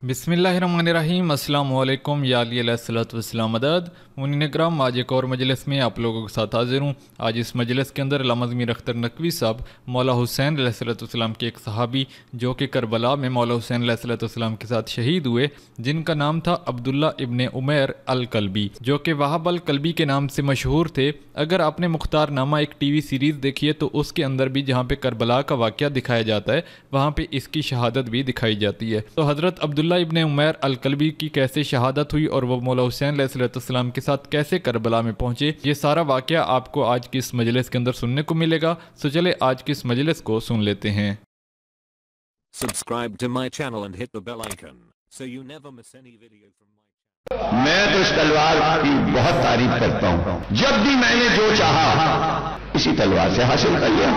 बिस्मिल्लाहिर्रहमानिर्रहीम। अस्सलाम वालेकुम या अली अलैहिस्सलातु वस्सलाम मदद। मुनीन इकराम, आज एक और मजलिस में आप लोगों के साथ हाजिर हूँ। आज इस मजलिस के अंदर अल्लामा ज़मीर अख्तर नकवी साहब मौला हुसैन अलैहिस्सलाम के एक सहाबी जो कि करबला में मौला हुसैन अलैहिस्सलाम के साथ शहीद हुए, जिनका नाम था अब्दुल्ला इब्ने उमैर अल कल्बी, जो कि वहाब अल कल्बी के नाम से मशहूर थे। अगर आपने मुख्तार नामा एक टीवी सीरीज़ देखी है तो उसके अंदर भी जहाँ पे करबला का वाक़या दिखाया जाता है, वहाँ पे इसकी शहादत भी दिखाई जाती है। तो हज़रत अब्दुल्ला इब्ने उमैर अल कल्बी की कैसे शहादत हुई और वो मौला हुसैन अलैहिस्सलाम के साथ कैसे करबला में पहुंचे, ये सारा वाक़या आपको आज की इस मजलिस के अंदर सुनने को मिलेगा। सो चले आज की इस मजलिस को सुन लेते हैं। Subscribe to my channel and hit the bell icon so you never miss any video from my channel. मैं तो इस तलवार की बहुत तारीफ करता हूँ। जब भी मैंने जो चाहा इसी तलवार से हासिल कर लिया,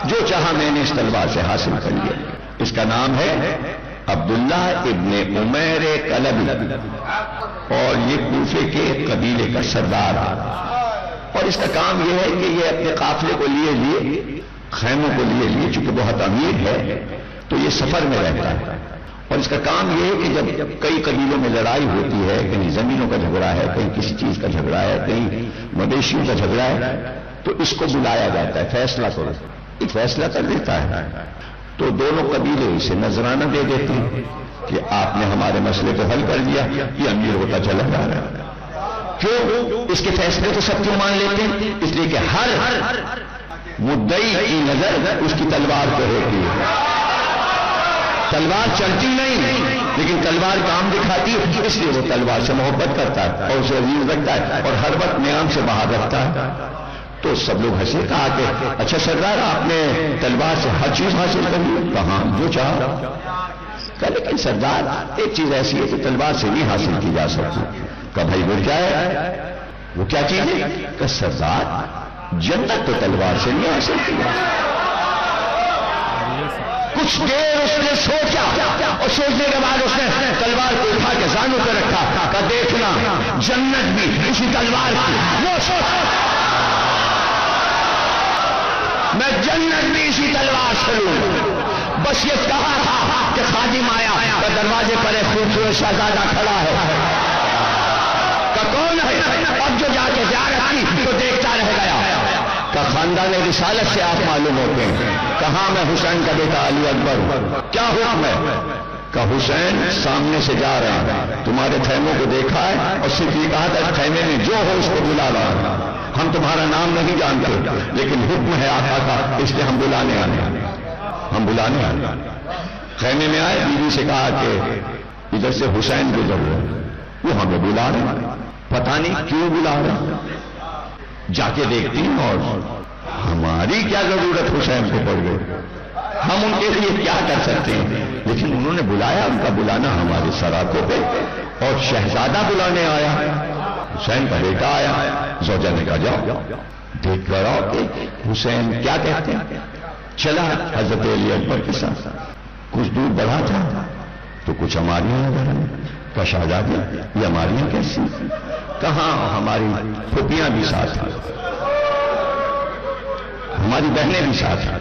जो चाहा मैंने इस तलवार से हासिल कर लिया। इसका नाम है अब्दुल्ला इब्ने उमैर कलबी और ये कूफे के कबीले का सरदार है। और इसका काम यह है कि ये अपने काफिले को लिए खैमों को लिए चूंकि बहुत अमीर है तो ये सफर में रहता है। और इसका काम यह है कि जब कई कबीलों में लड़ाई होती है, कहीं जमीनों का झगड़ा है, कहीं किसी चीज का झगड़ा है, कहीं मवेशियों का झगड़ा है, तो इसको बुलाया जाता है, फैसला करो। एक फैसला कर देता है तो दोनों कबीले इसे नजराना दे देते हैं कि आपने हमारे मसले को हल कर दिया। ये अमीर होता चला जा रहा है। क्यों? इसके फैसले तो सब क्यों मान लेते हैं? इसलिए कि हर मुद्दई की नजर उसकी तलवार पे होती है। तलवार चलती नहीं लेकिन तलवार काम दिखाती है, इसलिए वो तलवार से मोहब्बत करता है और उसे अजीज रखता है और हर वक्त नियाम से बाहर रखता है। तो सब लोग हंसे, कहा कि अच्छा सरदार, आपने तलवार से हर चीज हासिल कर ली। कहा जो चाहा। कहा लेकिन सरदार एक चीज ऐसी है कि तलवार से नहीं हासिल की जा सकती। कहा भाई वो क्या है? वो क्या चीज है? कहा सरदार, जन्नत तो तलवार से नहीं हासिल की जा सकती। कुछ देर उसने सोचा और सोचने के बाद उसने तलवार को उठा के जानू पे रखा। कहा देखना, जन्नत भी इसी तलवार की। वो सोच मैं जन्नत भी इसी तलवार से लूं। बस ये कहा था कि खादिम आया तो दरवाजे पर एक खूबसूरत शहजादा खड़ा है। का कौन है? अब जो जाके ज़ियारत की तो देखता रह गया। का खानदान रिसालत से आप मालूम होते हैं। कहा मैं हुसैन का बेटा अली अकबर हूं। क्या हुक्म है? का हुसैन सामने से जा रहा है, तुम्हारे खैमों को देखा है और सिर्फ ये कहा था खैमे में जो हो उसको बुला रहा है। हम तुम्हारा नाम नहीं जानते लेकिन हुक्म है आका का, इसलिए हम बुलाने आए। खैमे में आए, बीवी से कहा कि इधर से हुसैन गुजर रहे, वो हमें बुला रहे, पता नहीं क्यों बुला रहे। जाके देखती हैं और हमारी क्या जरूरत हुसैन को पड़ गई, हम उनके लिए क्या कर सकते हैं। लेकिन उन्होंने बुलाया, उनका बुलाना हमारे सराखों पे, और शहजादा बुलाने आया, हुसैन का बेटा आया। जोजा ने कहा जाओ देख कर आओ कि हुसैन क्या कहते हैं। चला हजरत अली अकबर के साथ, कुछ दूर बढ़ा था तो कुछ हमारियां नजर आई। का शहजादी, ये हमारियां कैसी? कहां? हमारी फुफियां भी साथ हैं, हमारी बहनें भी साथ हैं।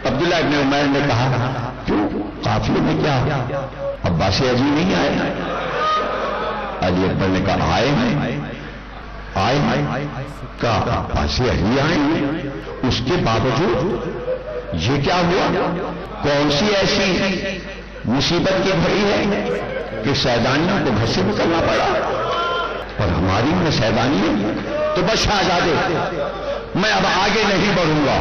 अब्दुल्ला इब्ने उमैर ने कहा क्यों, काफिले में क्या अब्बास अजी नहीं आए? अली अकबर ने कहा आए हैं। का अब्बास अजी आए, उसके बावजूद ये क्या हुआ? कौन सी ऐसी मुसीबत की घड़ी है कि सैदानियों को घर से निकलना पड़ा और हमारी में सैदानी है? तो बस शहजादे, मैं अब आगे नहीं बढ़ूंगा,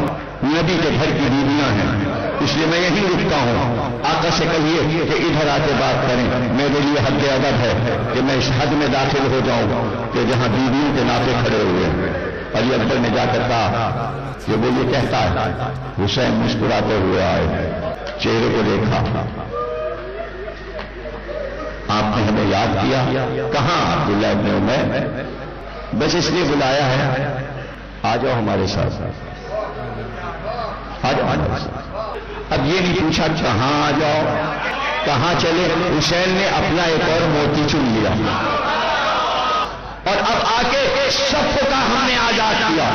नबी के घर की बीवियां हैं इसलिए मैं यहीं रुकता हूं। आका से कहिए कि इधर आके बात करें, मेरे लिए हद अदब है कि मैं इस हद में दाखिल हो जाऊं कि जहां बीवियों के नाते खड़े हुए हैं। अली अकबर ने जाकर कहा, ये वो ये कहता है। हुसैन मुस्कुराते हुए आए, चेहरे को देखा, आपने हमें याद किया। कहां? अब्दुल्ला इब्ने उमैर, बस इसलिए बुलाया है, आ जाओ हमारे साथ, आ जाओ हमारे साथ। अब ये नहीं पूछा कहां आ जाओ, कहां चले। हुसैन ने अपना एक और मोती चुन लिया और अब आके सबको कहा हमने आजाद किया।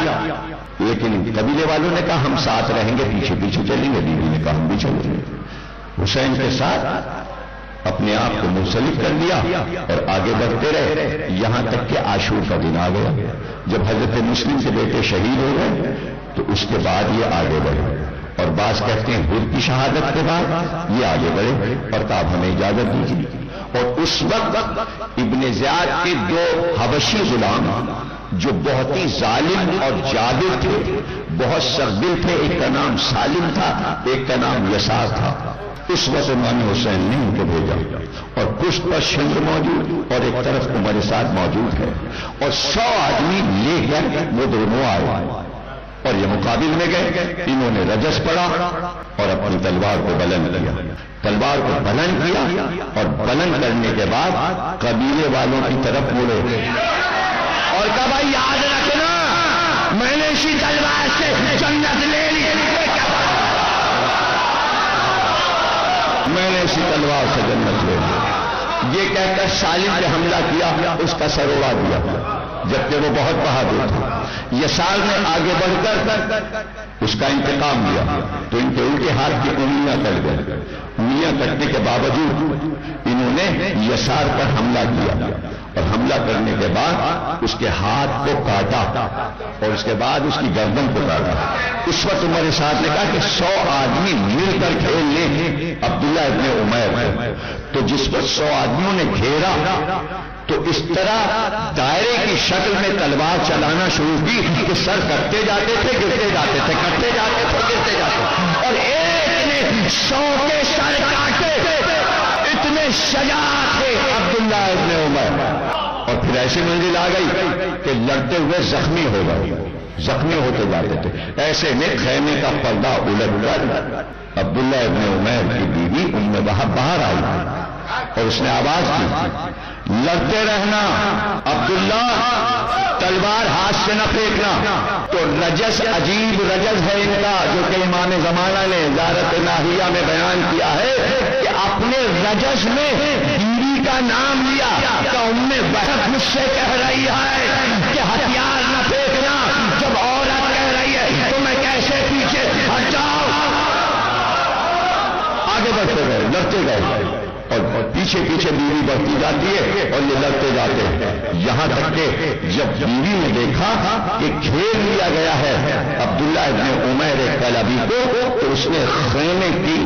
लेकिन कबीले वालों ने कहा हम साथ रहेंगे, पीछे पीछे चलेंगे। बीवी ने कहा हम भी चलेंगे। हुसैन के साथ اپنے آپ کو منسلک کر لیا اور آگے بڑھتے رہے یہاں تک کہ عاشور کا دن آ گیا. جب حضرت مسلم کے بیٹے شہید ہو گئے تو اس کے بعد یہ آگے بڑھے. اور بعض کہتے ہیں حر کی شہادت کے بعد یہ آگے بڑھے اور کہا ہمیں اجازت دیجیے. اور اس وقت ابن زیاد کے دو حبشی غلام جو بہت ہی ظالم اور جابر تھے, بہت سردل تھے, ایک کا نام سالم تھا, ایک کا نام یسار تھا. اس وقت امام حسین نے ان کو بھیجا اور پشت پر شمر موجود اور ایک طرف عمر سعد موجود ہے اور 100 آدمی لے کر وہ دونوں آئے اور یہ مقابل میں گئے. انہوں نے رجس پڑا اور اپنی تلوار کو بلند کیا. تلوار کو بلند کیا اور بلند کرنے کے بعد قبیلے والوں کی طرف مڑے اور کہا بھائی یاد رکھنا میں نے اسی تلوار سے جنت لے لی, میں نے اسی تلوار سے جنت لے لی. یہ کہہ کر سالم نے حملہ کیا, اس کا سر اڑا دیا جبکہ وہ بہت بہادر تھا. یسار نے آگے بڑھ کر اس کا انتقام لیا تو ان کے الٹے ہاتھ کی انگلیاں کٹ گئے. انگلیاں کٹنے کے باوجود انہوں نے یسار پر حملہ کیا اور حملہ کرنے کے بعد اس کے ہاتھ کو کاٹا اور اس کے بعد اس کی گردن کو کاٹا. اس وقت عمر سعد نے کہا کہ 100 آدمی مل کر کھیل لیں عبداللہ ابن عمیر. تو جس پر 100 آدمیوں نے گھیرا تو اس طرح دائرے کی شکل میں تلوار چلانا شروع کی کہ سر کٹتے جاتے تھے, گرتے جاتے تھے, کٹتے جاتے تھے, گرتے جاتے تھے. اور ایک نے 100 کے سر کاٹے. اتنے شجاع تھے عبداللہ ابن عمر. اور پھر ایسی منزل آ گئی کہ لڑتے ہوئے زخمی ہو گئے, زخمی ہوتے جاتے تھے. ایسے میں خیمے کا پردہ الٹ کر عبداللہ ابن عمیر کی بیوی ام وہب باہر آئی اور اس نے آواز کی لڑتے رہنا عبداللہ, تلوار ہاتھ سے نہ پھینکنا. تو رجس عجیب رجس ہے ان کا جو کہ امام زمانہ نے زیارت ناہیہ میں بیان کیا ہے کہ اپنے رجس میں بیوی کا نام لیا. کہ ام وہب مجھ سے کہہ رہی ہے کہ ہتھیار نہ پھینکنا, جب عورت کہہ رہی ہے تو میں کیسے پیچھے ہٹ جاؤں. آگے بڑھتے گئے, لڑتے گئے اور پیچھے پیچھے بیوی بڑھتی جاتی ہے اور یہ لڑتے جاتے ہیں. یہاں تک کہ جب بیوی نے دیکھا کہ کھیل لیا گیا ہے عبداللہ ابن عمیر کلبی کو تو اس نے خیمے کی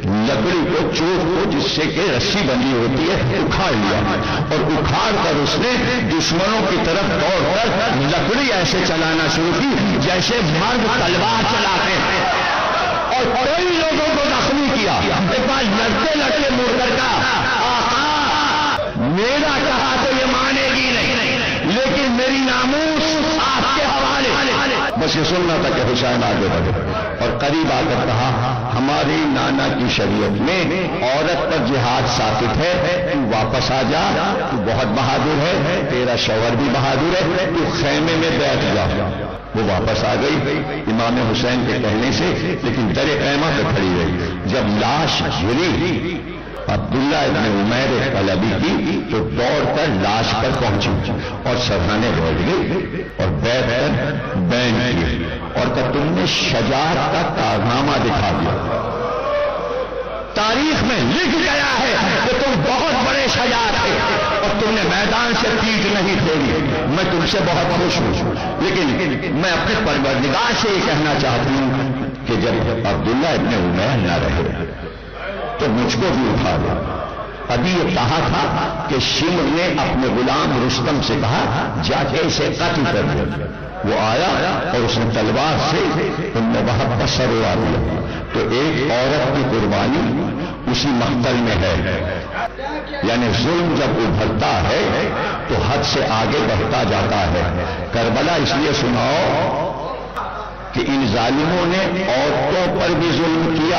لکڑی کو چوٹ کو جس سے کہ رسی بندی ہوتی ہے اکھاڑ لیا اور اکھاڑ کر اس نے دشمنوں کی طرف دوڑ کر لکڑی ایسے چلانا شروع کی جیسے مرد تلوار چلاتے ہیں اور کئی لوگوں کو زخمی کیا. ایک بار لڑتے لڑتے مڑ کر کہا آقا میرا کہا تو یہ مانے گی نہیں لیکن میری ناموس آپ کے حوالے. بس یہ سننا تھا کہ حسین آگے بڑھے اور قریب آ کر کہا ہماری نانا کی شریعت میں عورت پر جہاد ثابت ہے, تو واپس آ جا, تو بہت بہادر ہے, تیرا شوہر بھی بہادر ہے, تو خیمے میں بیٹھ جا. وہ واپس آ گئی امام حسین کے کہنے سے, لیکن در خیمہ پہ کھڑی رہی. جب لاش گری عبداللہ ابن عمیر کلبی کی تو دوڑ کر لاش پر پہنچی اور سرحانے بیٹھ گئی اور بیٹھ کر بین کی اور کہ تم نے شجاعت کا کارنامہ دکھا دیا. تاریخ میں لکھ گیا ہے کہ تم بہت بڑے شجاع تھے اور تم نے میدان سے پیٹ نہیں پھیری. میں تم سے بہت خوش ہوں, لیکن میں اپنے پروردگار سے یہ کہنا چاہتی ہوں کہ جب عبداللہ ابن عمیر نہ رہے تو مجھ کو بھی اٹھا دیا. ابھی یہ کہا تھا کہ شمر نے اپنے غلام رستم سے کہا جا کے اسے قتل کر دیا. وہ آیا اور اس نے تلوار سے ام وہب کا سر اڑا دیا. تو ایک عورت کی قربانی اسی مقتل میں ہے. یعنی ظلم جب ابھرتا ہے تو حد سے آگے بڑھتا جاتا ہے. کربلا اس لیے سناؤ کہ ان ظالموں نے عورتوں پر بھی ظلم کیا,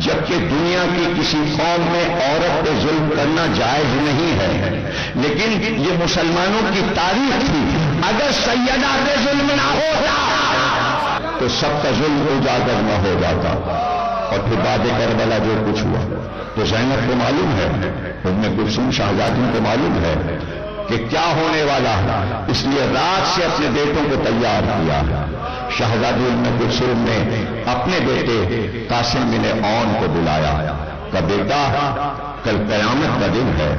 جبکہ دنیا کی کسی قوم میں عورت پہ ظلم کرنا جائز نہیں ہے. لیکن یہ مسلمانوں کی تاریخ تھی. اگر سیدہ پہ ظلم نہ ہوتا تو سب کا ظلم اجاگر نہ ہو جاتا. اور پھر بعد کربلا جو کچھ ہوا تو زینب کو معلوم ہے, ام کلثوم شہزادی کو معلوم ہے کہ کیا ہونے والا ہے, اس لیے رات سے اپنے بیٹوں کو تیار کیا. شہزادی ام کلثوم نے اپنے بیٹے قاسم بن اون کو بلایا کہ بیٹا کل قیامت کا دن ہے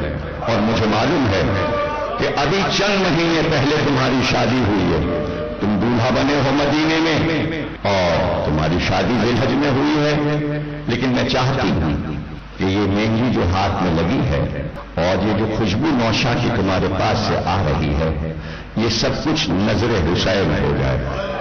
اور مجھے معلوم ہے کہ ابھی چند مہینے پہلے تمہاری شادی ہوئی ہے، تم دولہا بنے ہو مدینے میں اور تمہاری شادی ذی الحج میں ہوئی ہے، لیکن میں چاہتی ہوں کہ یہ مہندی جو ہاتھ میں لگی ہے اور یہ جو خوشبو نوشا کی تمہارے پاس سے آ رہی ہے، یہ سب کچھ نظر حسین ہو جائے۔